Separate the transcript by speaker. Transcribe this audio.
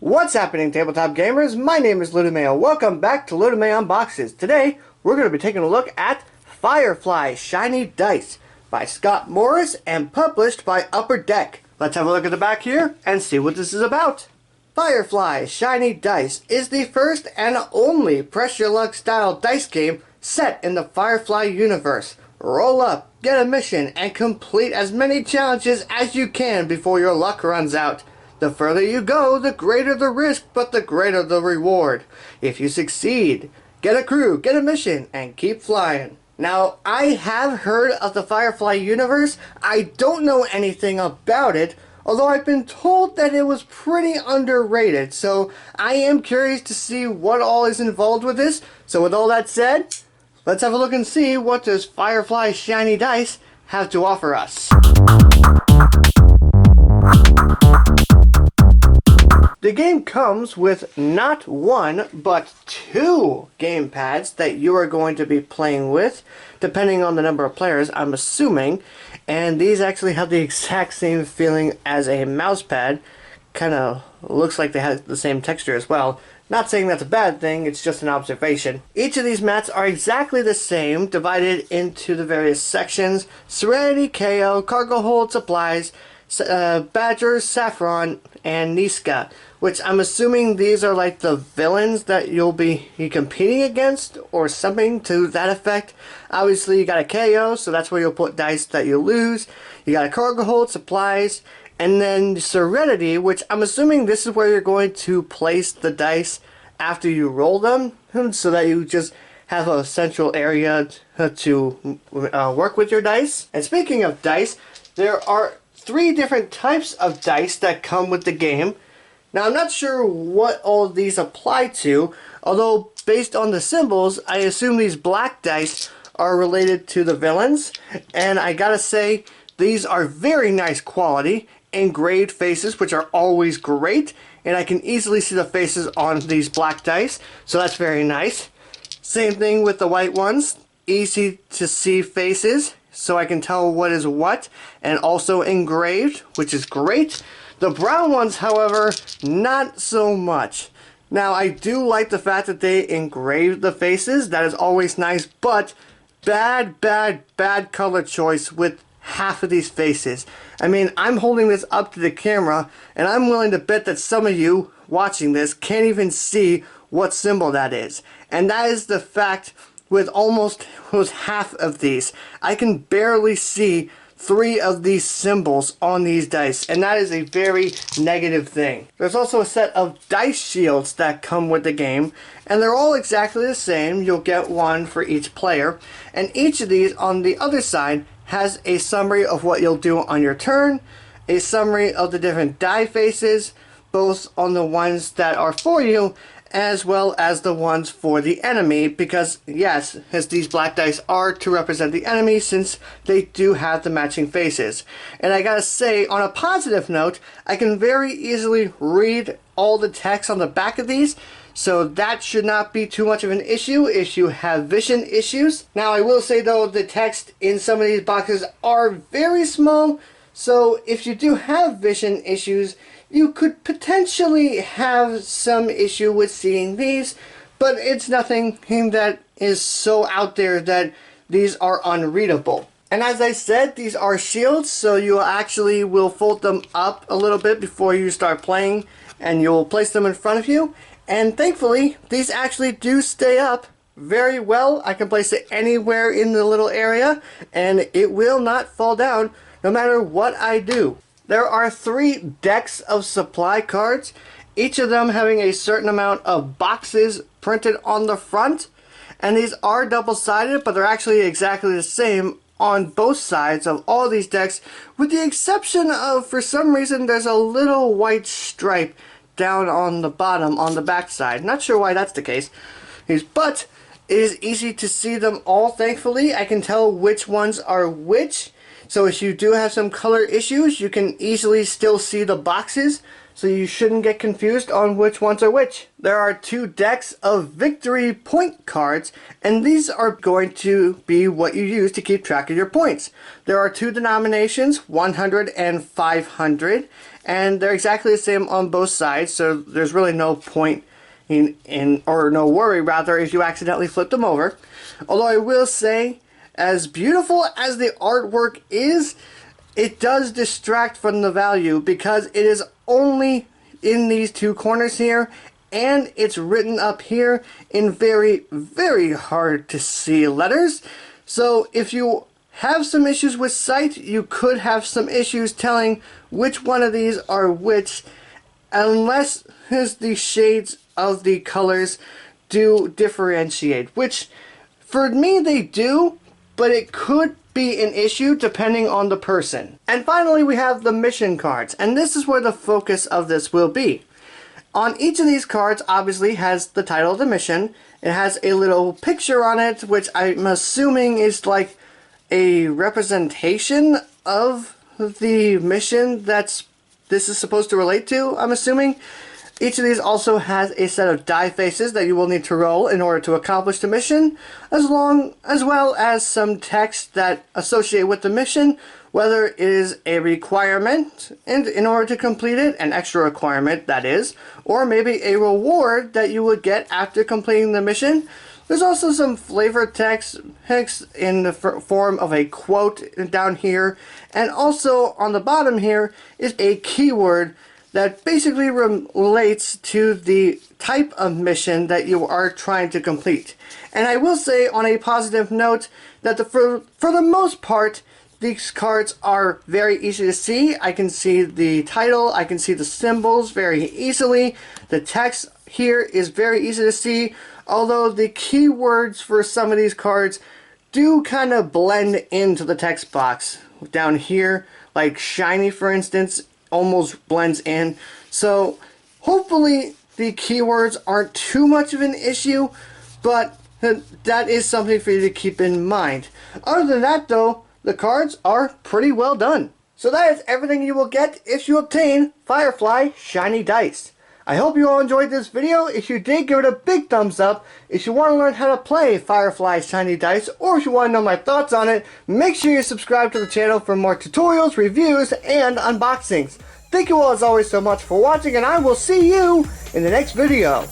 Speaker 1: What's happening, tabletop gamers? My name is LeunameGames. Welcome back to LeunameGames Unboxes. Today, we're going to be taking a look at Firefly Shiny Dice by Scott Morris and published by Upper Deck. Let's have a look at the back here and see what this is about. Firefly Shiny Dice is the first and only Press Your Luck style dice game set in the Firefly universe. Roll up, get a mission, and complete as many challenges as you can before your luck runs out. The further you go, the greater the risk, but the greater the reward. If you succeed, get a crew, get a mission, and keep flying. Now, I have heard of the Firefly universe. I don't know anything about it, although I've been told that it was pretty underrated. So I am curious to see what all is involved with this. So with all that said, let's have a look and see what does Firefly Shiny Dice have to offer us. The game comes with not one, but two game pads that you are going to be playing with, depending on the number of players, I'm assuming. And these actually have the exact same feeling as a mouse pad. Kind of looks like they have the same texture as well. Not saying that's a bad thing, it's just an observation. Each of these mats are exactly the same, divided into the various sections: Serenity, KO, Cargo Hold, Supplies, Badger, Saffron, and Niska, which I'm assuming these are like the villains that you'll be competing against or something to that effect. Obviously you got a KO, so that's where you'll put dice that you lose. You got a Cargo Hold, Supplies, and then Serenity, which I'm assuming this is where you're going to place the dice after you roll them, so that you just have a central area to work with your dice. And speaking of dice, there are 3 different types of dice that come with the game. Now, I'm not sure what all of these apply to, although based on the symbols, I assume these black dice are related to the villains. And I gotta say, these are very nice quality, engraved faces, which are always great. And I can easily see the faces on these black dice, so that's very nice. Same thing with the white ones, easy to see faces, so I can tell what is what, and also engraved, which is great. The brown ones, however, not so much. Now, I do like the fact that they engraved the faces. That is always nice, but bad color choice with half of these faces. I mean, I'm holding this up to the camera, and I'm willing to bet that some of you watching this can't even see what symbol that is. And that is the fact with almost half of these. I can barely see 3 of these symbols on these dice, and that is a very negative thing. There's also a set of dice shields that come with the game, and they're all exactly the same. You'll get one for each player, and each of these on the other side has a summary of what you'll do on your turn, a summary of the different die faces, both on the ones that are for you as well as the ones for the enemy, because yes, as these black dice are to represent the enemy, since they do have the matching faces. And I gotta say, on a positive note, I can very easily read all the text on the back of these, so that should not be too much of an issue if you have vision issues. Now, I will say though, the text in some of these boxes are very small, so if you do have vision issues, you could potentially have some issue with seeing these, but it's nothing that is so out there that these are unreadable. And as I said, these are shields, so you actually will fold them up a little bit before you start playing, and you'll place them in front of you. And thankfully, these actually do stay up very well. I can place it anywhere in the little area, and it will not fall down no matter what I do. There are 3 decks of supply cards, each of them having a certain amount of boxes printed on the front. And these are double-sided, but they're actually exactly the same on both sides of all these decks, with the exception of, for some reason, there's a little white stripe down on the bottom on the back side. Not sure why that's the case, but it is easy to see them all, thankfully. I can tell which ones are which. So if you do have some color issues, you can easily still see the boxes. so you shouldn't get confused on which ones are which. There are 2 decks of victory point cards, and these are going to be what you use to keep track of your points. There are 2 denominations, 100 and 500, and they're exactly the same on both sides, so there's really no point or no worry rather if you accidentally flip them over. Although I will say, as beautiful as the artwork is, it does distract from the value because it is only in these 2 corners here, and it's written up here in very, very hard to see letters. So if you have some issues with sight, you could have some issues telling which one of these are which, unless the shades of the colors do differentiate, which for me they do, but it could be an issue depending on the person. And finally we have the mission cards, and this is where the focus of this will be. On each of these cards obviously has the title of the mission. It has a little picture on it, which I'm assuming is like a representation of the mission this is supposed to relate to, I'm assuming. Each of these also has a set of die faces that you will need to roll in order to accomplish the mission, as well as some text that associate with the mission, whether it is a requirement and in order to complete it, an extra requirement that is, or maybe a reward that you would get after completing the mission. There's also some flavor text in the form of a quote down here, and also on the bottom here is a keyword that basically relates to the type of mission that you are trying to complete. And I will say on a positive note that for the most part, these cards are very easy to see. I can see the title, I can see the symbols very easily. The text here is very easy to see, although the keywords for some of these cards do kind of blend into the text box. Down here, like shiny for instance, almost blends in. So hopefully the keywords aren't too much of an issue, but that is something for you to keep in mind. Other than that though, the cards are pretty well done. So that is everything you will get if you obtain Firefly Shiny Dice. I hope you all enjoyed this video. If you did, give it a big thumbs up. If you want to learn how to play Firefly Shiny Dice, or if you want to know my thoughts on it, make sure you subscribe to the channel for more tutorials, reviews, and unboxings. Thank you all as always so much for watching, and I will see you in the next video.